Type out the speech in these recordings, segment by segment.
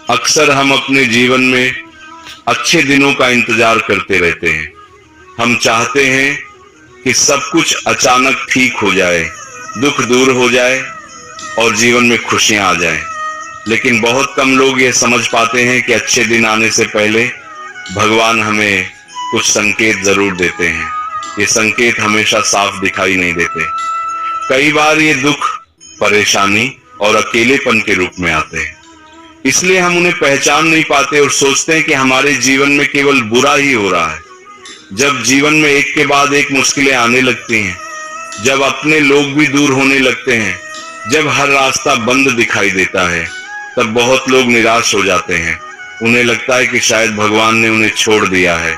अक्सर हम अपने जीवन में अच्छे दिनों का इंतजार करते रहते हैं। हम चाहते हैं कि सब कुछ अचानक ठीक हो जाए, दुख दूर हो जाए और जीवन में खुशियां आ जाएं। लेकिन बहुत कम लोग ये समझ पाते हैं कि अच्छे दिन आने से पहले भगवान हमें कुछ संकेत जरूर देते हैं। ये संकेत हमेशा साफ दिखाई नहीं देते। कई बार ये दुख, परेशानी और अकेलेपन के रूप में आते हैं। इसलिए हम उन्हें पहचान नहीं पाते और सोचते हैं कि हमारे जीवन में केवल बुरा ही हो रहा है। जब जीवन में एक के बाद एक मुश्किलें आने लगती हैं, जब अपने लोग भी दूर होने लगते हैं, जब हर रास्ता बंद दिखाई देता है, तब बहुत लोग निराश हो जाते हैं। उन्हें लगता है कि शायद भगवान ने उन्हें छोड़ दिया है।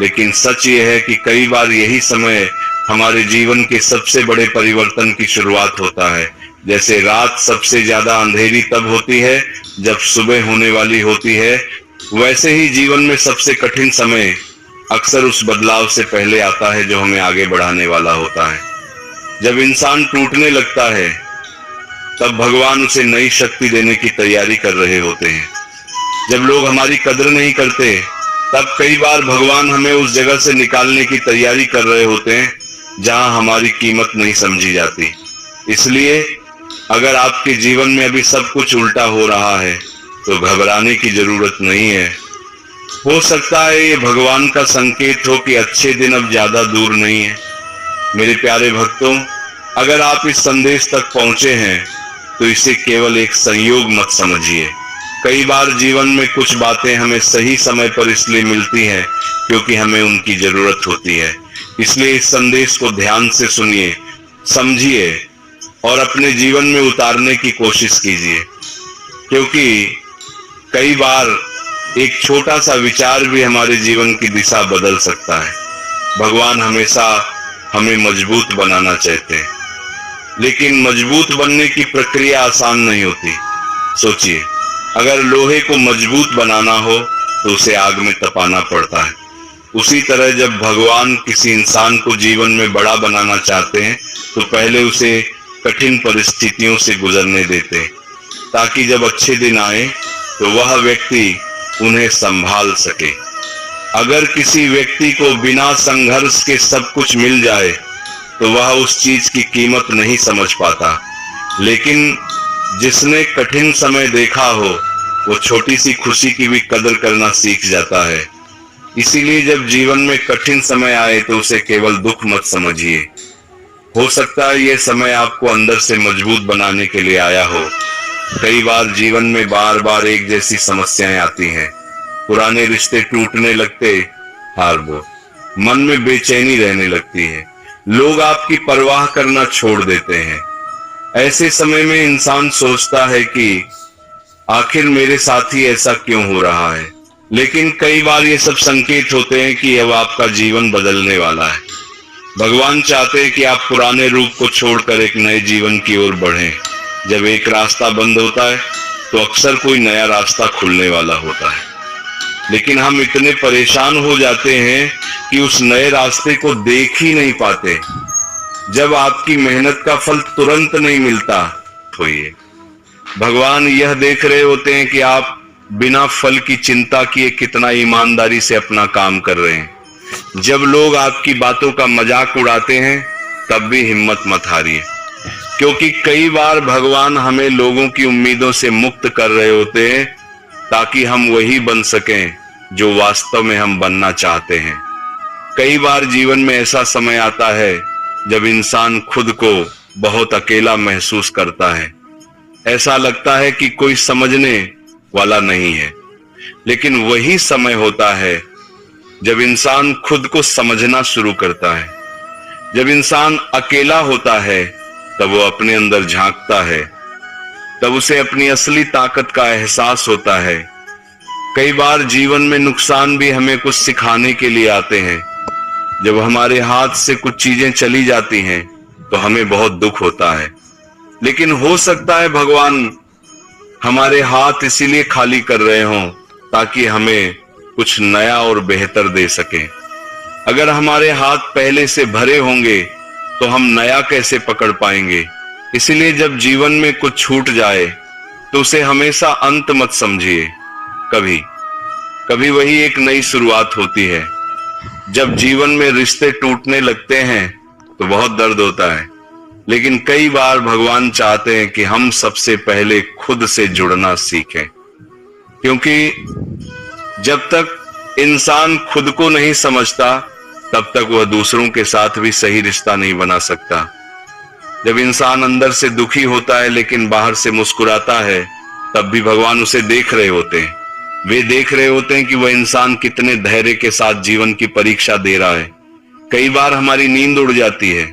लेकिन सच ये है कि कई बार यही समय हमारे जीवन के सबसे बड़े परिवर्तन की शुरुआत होता है। जैसे रात सबसे ज्यादा अंधेरी तब होती है जब सुबह होने वाली होती है, वैसे ही जीवन में सबसे कठिन समय अक्सर उस बदलाव से पहले आता है जो हमें आगे बढ़ाने वाला होता है। जब इंसान टूटने लगता है, तब भगवान उसे नई शक्ति देने की तैयारी कर रहे होते हैं। जब लोग हमारी कदर नहीं करते, तब कई बार भगवान हमें उस जगह से निकालने की तैयारी कर रहे होते हैं जहां हमारी कीमत नहीं समझी जाती। इसलिए अगर आपके जीवन में अभी सब कुछ उल्टा हो रहा है, तो घबराने की जरूरत नहीं है। हो सकता है ये भगवान का संकेत हो कि अच्छे दिन अब ज्यादा दूर नहीं है। मेरे प्यारे भक्तों, अगर आप इस संदेश तक पहुंचे हैं, तो इसे केवल एक संयोग मत समझिए। कई बार जीवन में कुछ बातें हमें सही समय पर इसलिए मिलती हैं क्योंकि हमें उनकी जरूरत होती है। इसलिए इस संदेश को ध्यान से सुनिए, समझिए और अपने जीवन में उतारने की कोशिश कीजिए, क्योंकि कई बार एक छोटा सा विचार भी हमारे जीवन की दिशा बदल सकता है। भगवान हमेशा हमें मजबूत बनाना चाहते हैं, लेकिन मजबूत बनने की प्रक्रिया आसान नहीं होती। सोचिए, अगर लोहे को मजबूत बनाना हो तो उसे आग में तपाना पड़ता है। उसी तरह जब भगवान किसी इंसान को जीवन में बड़ा बनाना चाहते हैं, तो पहले उसे कठिन परिस्थितियों से गुजरने देते हैं, ताकि जब अच्छे दिन आए तो वह व्यक्ति उन्हें संभाल सके। अगर किसी व्यक्ति को बिना संघर्ष के सब कुछ मिल जाए, तो वह उस चीज की कीमत नहीं समझ पाता। लेकिन जिसने कठिन समय देखा हो, वो छोटी सी खुशी की भी कदर करना सीख जाता है। इसीलिए जब जीवन में कठिन समय आए, तो उसे केवल दुख मत समझिए। हो सकता है ये समय आपको अंदर से मजबूत बनाने के लिए आया हो। कई बार जीवन में बार बार एक जैसी समस्याएं आती हैं। पुराने रिश्ते टूटने लगते, हार वो मन में बेचैनी रहने लगती है, लोग आपकी परवाह करना छोड़ देते हैं। ऐसे समय में इंसान सोचता है कि आखिर मेरे साथ ही ऐसा क्यों हो रहा है। लेकिन कई बार ये सब संकेत होते हैं कि अब आपका जीवन बदलने वाला है। भगवान चाहते हैं कि आप पुराने रूप को छोड़कर एक नए जीवन की ओर बढ़ें। जब एक रास्ता बंद होता है, तो अक्सर कोई नया रास्ता खुलने वाला होता है। लेकिन हम इतने परेशान हो जाते हैं कि उस नए रास्ते को देख ही नहीं पाते। जब आपकी मेहनत का फल तुरंत नहीं मिलता, तो ये भगवान यह देख रहे होते हैं कि आप बिना फल की चिंता किए कितना ईमानदारी से अपना काम कर रहे हैं। जब लोग आपकी बातों का मजाक उड़ाते हैं, तब भी हिम्मत मत हारिए, क्योंकि कई बार भगवान हमें लोगों की उम्मीदों से मुक्त कर रहे होते हैं, ताकि हम वही बन सकें जो वास्तव में हम बनना चाहते हैं। कई बार जीवन में ऐसा समय आता है जब इंसान खुद को बहुत अकेला महसूस करता है। ऐसा लगता है कि कोई समझने वाला नहीं है। लेकिन वही समय होता है जब इंसान खुद को समझना शुरू करता है। जब इंसान अकेला होता है, तब वो अपने अंदर झांकता है, तब उसे अपनी असली ताकत का एहसास होता है। कई बार जीवन में नुकसान भी हमें कुछ सिखाने के लिए आते हैं। जब हमारे हाथ से कुछ चीजें चली जाती हैं, तो हमें बहुत दुख होता है। लेकिन हो सकता है भगवान हमारे हाथ इसीलिए खाली कर रहे हों, ताकि हमें कुछ नया और बेहतर दे सकें। अगर हमारे हाथ पहले से भरे होंगे, तो हम नया कैसे पकड़ पाएंगे। इसीलिए जब जीवन में कुछ छूट जाए, तो उसे हमेशा अंत मत समझिए, कभी कभी वही एक नई शुरुआत होती है। जब जीवन में रिश्ते टूटने लगते हैं तो बहुत दर्द होता है, लेकिन कई बार भगवान चाहते हैं कि हम सबसे पहले खुद से जुड़ना सीखें, क्योंकि जब तक इंसान खुद को नहीं समझता तब तक वह दूसरों के साथ भी सही रिश्ता नहीं बना सकता। जब इंसान अंदर से दुखी होता है लेकिन बाहर से मुस्कुराता है, तब भी भगवान उसे देख रहे होते हैं। वे देख रहे होते हैं कि वह इंसान कितने धैर्य के साथ जीवन की परीक्षा दे रहा है। कई बार हमारी नींद उड़ जाती है,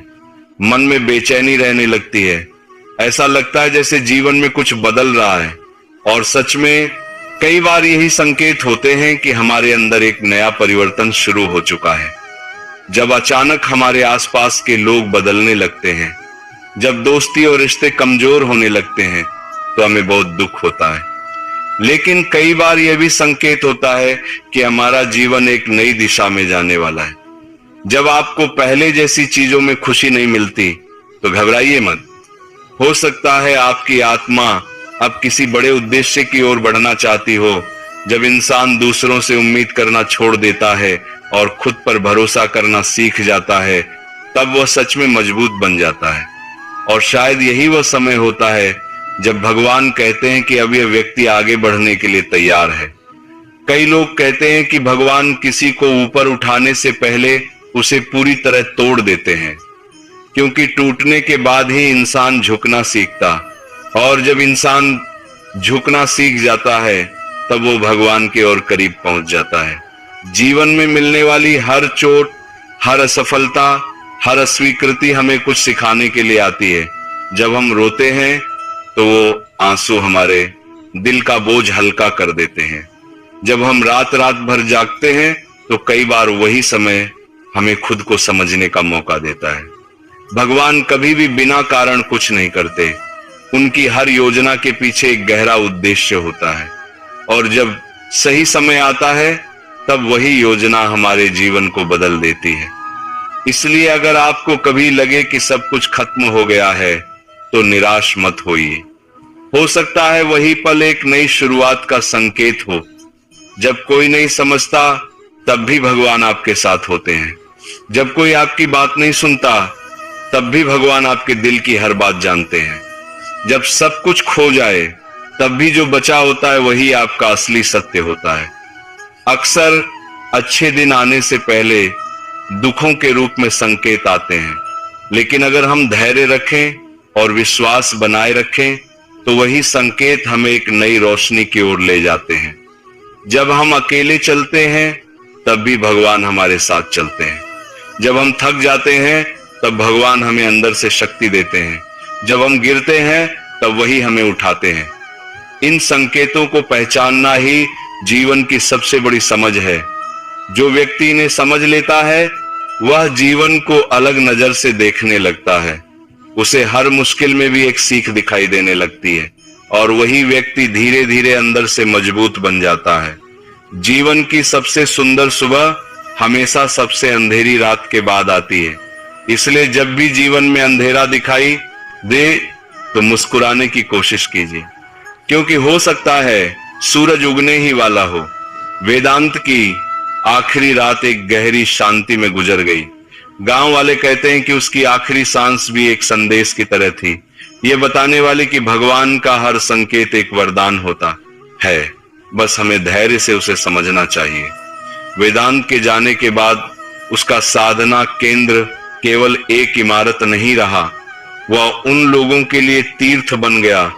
मन में बेचैनी रहने लगती है, ऐसा लगता है जैसे जीवन में कुछ बदल रहा है, और सच में कई बार यही संकेत होते हैं कि हमारे अंदर एक नया परिवर्तन शुरू हो चुका है। जब अचानक हमारे आसपास के लोग बदलने लगते हैं, जब दोस्ती और रिश्ते कमजोर होने लगते हैं, तो हमें बहुत दुख होता है। लेकिन कई बार यह भी संकेत होता है कि हमारा जीवन एक नई दिशा में जाने वाला है। जब आपको पहले जैसी चीजों में खुशी नहीं मिलती तो घबराइए मत। हो सकता है आपकी आत्मा अब किसी बड़े उद्देश्य की ओर बढ़ना चाहती हो। जब इंसान दूसरों से उम्मीद करना छोड़ देता है और खुद पर भरोसा करना सीख जाता है, तब वह सच में मजबूत बन जाता है। और शायद यही वह समय होता है जब भगवान कहते हैं कि अब यह व्यक्ति आगे बढ़ने के लिए तैयार है। कई लोग कहते हैं कि भगवान किसी को ऊपर उठाने से पहले उसे पूरी तरह तोड़ देते हैं, क्योंकि टूटने के बाद ही इंसान झुकना सीखता, और जब इंसान झुकना सीख जाता है तब वो भगवान के और करीब पहुंच जाता है। जीवन में मिलने वाली हर चोट, हर असफलता, हर अस्वीकृति हमें कुछ सिखाने के लिए आती है। जब हम रोते हैं तो वो आंसू हमारे दिल का बोझ हल्का कर देते हैं। जब हम रात रात भर जागते हैं तो कई बार वही समय हमें खुद को समझने का मौका देता है। भगवान कभी भी बिना कारण कुछ नहीं करते। उनकी हर योजना के पीछे एक गहरा उद्देश्य होता है, और जब सही समय आता है तब वही योजना हमारे जीवन को बदल देती है। इसलिए अगर आपको कभी लगे कि सब कुछ खत्म हो गया है तो निराश मत होइए। हो सकता है वही पल एक नई शुरुआत का संकेत हो। जब कोई नहीं समझता तब भी भगवान आपके साथ होते हैं। जब कोई आपकी बात नहीं सुनता तब भी भगवान आपके दिल की हर बात जानते हैं। जब सब कुछ खो जाए तब भी जो बचा होता है वही आपका असली सत्य होता है। अक्सर अच्छे दिन आने से पहले दुखों के रूप में संकेत आते हैं, लेकिन अगर हम धैर्य रखें और विश्वास बनाए रखें तो वही संकेत हमें एक नई रोशनी की ओर ले जाते हैं। जब हम अकेले चलते हैं तब भी भगवान हमारे साथ चलते हैं। जब हम थक जाते हैं तब भगवान हमें अंदर से शक्ति देते हैं। जब हम गिरते हैं तब वही हमें उठाते हैं। इन संकेतों को पहचानना ही जीवन की सबसे बड़ी समझ है। जो व्यक्ति इन्हें समझ लेता है वह जीवन को अलग नजर से देखने लगता है। उसे हर मुश्किल में भी एक सीख दिखाई देने लगती है, और वही व्यक्ति धीरे धीरे अंदर से मजबूत बन जाता है। जीवन की सबसे सुंदर सुबह हमेशा सबसे अंधेरी रात के बाद आती है। इसलिए जब भी जीवन में अंधेरा दिखाई दे तो मुस्कुराने की कोशिश कीजिए, क्योंकि हो सकता है सूरज उगने ही वाला हो। वेदांत की आखिरी रात एक गहरी शांति में गुजर गई। गांव वाले कहते हैं कि उसकी आखिरी सांस भी एक संदेश की तरह थी, ये बताने वाली कि भगवान का हर संकेत एक वरदान होता है, बस हमें धैर्य से उसे समझना चाहिए। वेदांत के जाने के बाद उसका साधना केंद्र केवल एक इमारत नहीं रहा, वह उन लोगों के लिए तीर्थ बन गया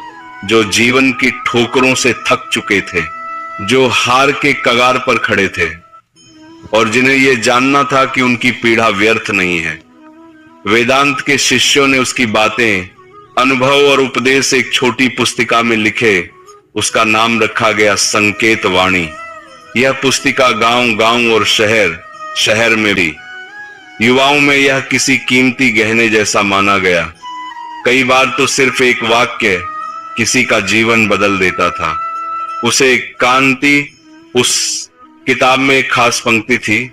जो जीवन की ठोकरों से थक चुके थे, जो हार के कगार पर खड़े थे, और जिन्हें यह जानना था कि उनकी पीड़ा व्यर्थ नहीं है। वेदांत के शिष्यों ने उसकी बातें, अनुभव और उपदेश एक छोटी पुस्तिका में लिखे। उसका नाम रखा गया संकेत वाणी। यह पुस्तिका गांव गांव और शहर शहर में भी युवाओं में यह किसी कीमती गहने जैसा माना गया। कई बार तो सिर्फ एक वाक्य किसी का जीवन बदल देता था। उसे कांति उस किताब में एक खास पंक्ति थी,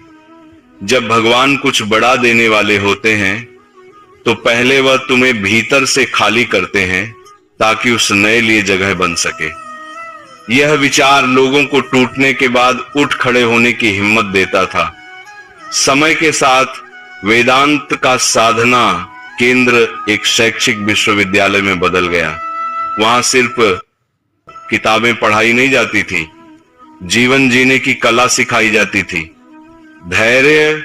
जब भगवान कुछ बड़ा देने वाले होते हैं तो पहले वह तुम्हें भीतर से खाली करते हैं ताकि उस नए लिए जगह बन सके। यह विचार लोगों को टूटने के बाद उठ खड़े होने की हिम्मत देता था। समय के साथ वेदांत का साधना केंद्र एक शैक्षिक विश्वविद्यालय में बदल गया। वहां सिर्फ किताबें पढ़ाई नहीं जाती थी, जीवन जीने की कला सिखाई जाती थी। धैर्य,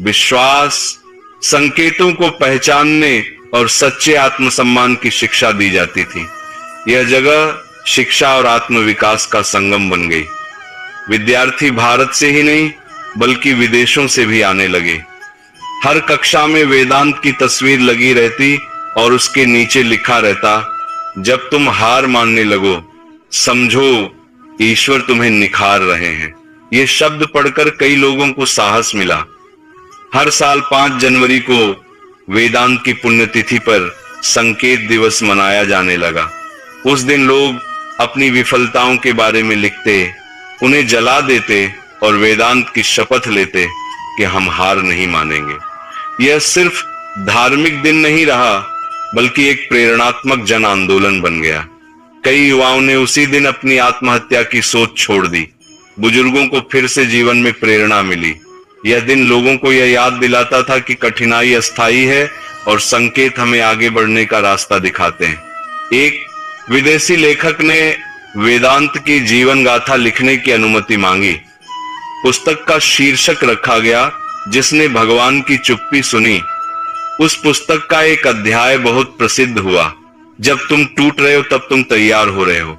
विश्वास, संकेतों को पहचानने और सच्चे आत्मसम्मान की शिक्षा दी जाती थी। यह जगह शिक्षा और आत्मविकास का संगम बन गई। विद्यार्थी भारत से ही नहीं बल्कि विदेशों से भी आने लगे। हर कक्षा में वेदांत की तस्वीर लगी रहती और उसके नीचे लिखा रहता, जब तुम हार मानने लगो समझो ईश्वर तुम्हें निखार रहे हैं। ये शब्द पढ़कर कई लोगों को साहस मिला। हर साल 5 जनवरी को वेदांत की पुण्यतिथि पर संकेत दिवस मनाया जाने लगा। उस दिन लोग अपनी विफलताओं के बारे में लिखते, उन्हें जला देते और वेदांत की शपथ लेते कि हम हार नहीं मानेंगे। यह सिर्फ धार्मिक दिन नहीं रहा बल्कि एक प्रेरणात्मक जन आंदोलन बन गया। कई युवाओं ने उसी दिन अपनी आत्महत्या की सोच छोड़ दी। बुजुर्गों को फिर से जीवन में प्रेरणा मिली। यह दिन लोगों को यह याद दिलाता था कि कठिनाई अस्थायी है और संकेत हमें आगे बढ़ने का रास्ता दिखाते हैं। एक विदेशी लेखक ने वेदांत की जीवन गाथा लिखने की अनुमति मांगी। पुस्तक का शीर्षक रखा गया, जिसने भगवान की चुप्पी सुनी। उस पुस्तक का एक अध्याय बहुत प्रसिद्ध हुआ, जब तुम टूट रहे हो तब तुम तैयार हो रहे हो।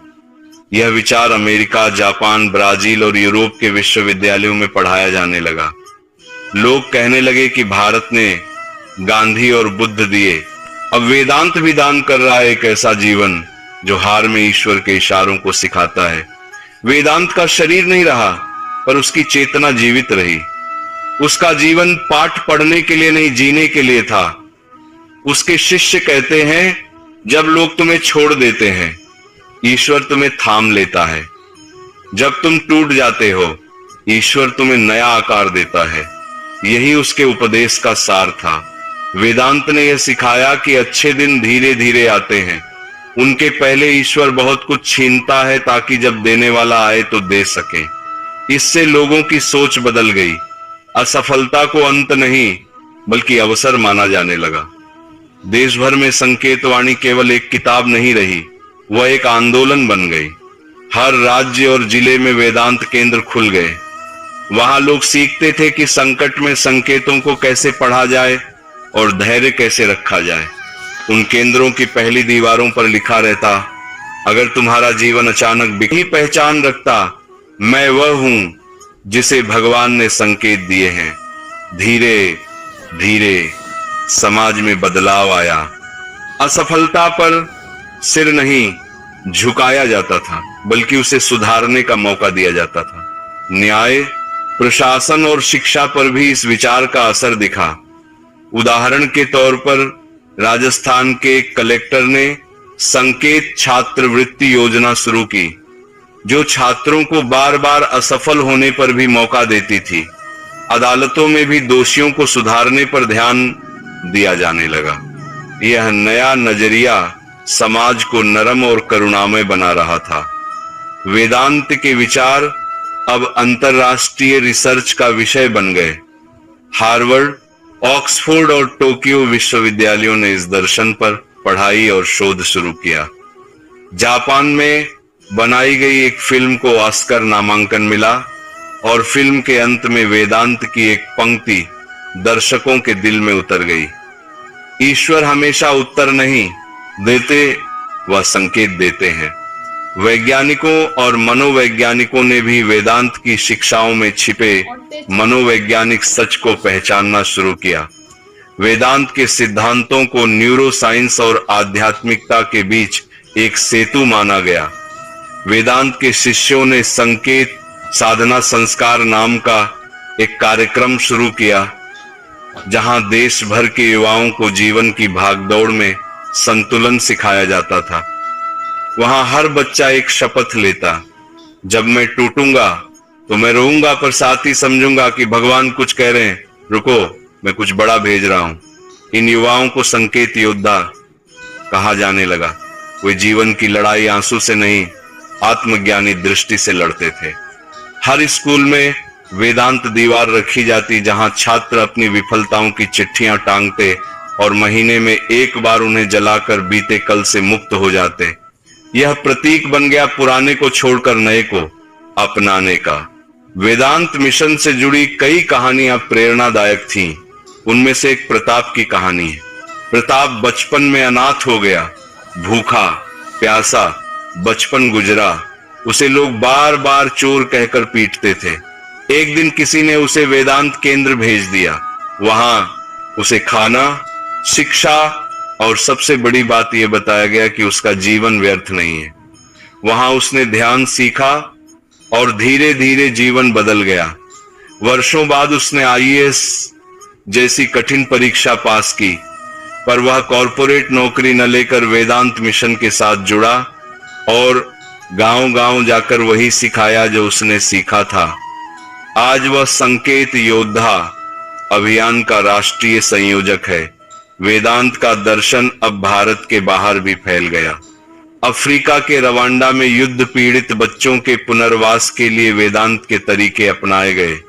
यह विचार अमेरिका, जापान, ब्राजील और यूरोप के विश्वविद्यालयों में पढ़ाया जाने लगा। लोग कहने लगे कि भारत ने गांधी और बुद्ध दिए, अब वेदांत भी दान कर रहा है एक ऐसा जीवन जो हार में ईश्वर के इशारों को सिखाता है। वेदांत का शरीर नहीं रहा पर उसकी चेतना जीवित रही। उसका जीवन पाठ पढ़ने के लिए नहीं, जीने के लिए था। उसके शिष्य कहते हैं, जब लोग तुम्हें छोड़ देते हैं ईश्वर तुम्हें थाम लेता है। जब तुम टूट जाते हो ईश्वर तुम्हें नया आकार देता है। यही उसके उपदेश का सार था। वेदांत ने यह सिखाया कि अच्छे दिन धीरे धीरे आते हैं। उनके पहले ईश्वर बहुत कुछ छीनता है ताकि जब देने वाला आए तो दे सके। इससे लोगों की सोच बदल गई। असफलता को अंत नहीं बल्कि अवसर माना जाने लगा। देश भर में संकेत वाणी केवल एक किताब नहीं रही, वह एक आंदोलन बन गई। हर राज्य और जिले में वेदांत केंद्र खुल गए। वहां लोग सीखते थे कि संकट में संकेतों को कैसे पढ़ा जाए और धैर्य कैसे रखा जाए। उन केंद्रों की पहली दीवारों पर लिखा रहता, अगर तुम्हारा जीवन अचानक बिखरी पहचान रखता, मैं वह हूं जिसे भगवान ने संकेत दिए हैं। धीरे धीरे समाज में बदलाव आया। असफलता पर सिर नहीं झुकाया जाता था बल्कि उसे सुधारने का मौका दिया जाता था। न्याय, प्रशासन और शिक्षा पर भी इस विचार का असर दिखा। उदाहरण के तौर पर राजस्थान के कलेक्टर ने संकेत छात्रवृत्ति योजना शुरू की, जो छात्रों को बार बार असफल होने पर भी मौका देती थी। अदालतों में भी दोषियों को सुधारने पर ध्यान दिया जाने लगा। यह नया नजरिया समाज को नरम और करुणामय बना रहा था। वेदांत के विचार अब अंतरराष्ट्रीय रिसर्च का विषय बन गए। हार्वर्ड, ऑक्सफोर्ड और टोक्यो विश्वविद्यालयों ने इस दर्शन पर पढ़ाई और शोध शुरू किया। जापान में बनाई गई एक फिल्म को ऑस्कर नामांकन मिला और फिल्म के अंत में वेदांत की एक पंक्ति दर्शकों के दिल में उतर गई। ईश्वर हमेशा उत्तर नहीं देते, वह संकेत देते हैं। वैज्ञानिकों और मनोवैज्ञानिकों ने भी वेदांत की शिक्षाओं में छिपे मनोवैज्ञानिक सच को पहचानना शुरू किया। वेदांत के सिद्धांतों को न्यूरोसाइंस और आध्यात्मिकता के बीच एक सेतु माना गया। वेदांत के शिष्यों ने संकेत साधना संस्कार नाम का एक कार्यक्रम शुरू किया, जहां देश भर के युवाओं को जीवन की भागदौड़ में संतुलन सिखाया जाता था। वहां हर बच्चा एक शपथ लेता, जब मैं टूटूंगा तो मैं रोऊंगा पर साथ ही समझूंगा कि भगवान कुछ कह रहे हैं, रुको मैं कुछ बड़ा भेज रहा हूं। इन युवाओं को संकेत योद्धा कहा जाने लगा। वे जीवन की लड़ाई आंसू से नहीं आत्मज्ञानी दृष्टि से लड़ते थे। हर स्कूल में वेदांत दीवार रखी जाती, जहां छात्र अपनी विफलताओं की चिट्ठियां टांगते और महीने में एक बार उन्हें जलाकर बीते कल से मुक्त हो जाते। यह प्रतीक बन गया पुराने को छोड़कर नए को अपनाने का। वेदांत मिशन से जुड़ी कई कहानियां प्रेरणादायक थीं। उनमें से एक प्रताप की कहानी है। प्रताप बचपन में अनाथ हो गया, भूखा प्यासा बचपन गुजरा। उसे लोग बार बार चोर कहकर पीटते थे। एक दिन किसी ने उसे वेदांत केंद्र भेज दिया। वहां उसे खाना, शिक्षा और सबसे बड़ी बात यह बताया गया कि उसका जीवन व्यर्थ नहीं है। वहां उसने ध्यान सीखा और धीरे धीरे जीवन बदल गया। वर्षों बाद उसने आईएएस जैसी कठिन परीक्षा पास की, पर वह कॉरपोरेट नौकरी न लेकर वेदांत मिशन के साथ जुड़ा और गांव-गांव जाकर वही सिखाया जो उसने सीखा था। आज वह संकेत योद्धा अभियान का राष्ट्रीय संयोजक है। वेदांत का दर्शन अब भारत के बाहर भी फैल गया। अफ्रीका के रवांडा में युद्ध पीड़ित बच्चों के पुनर्वास के लिए वेदांत के तरीके अपनाए गए।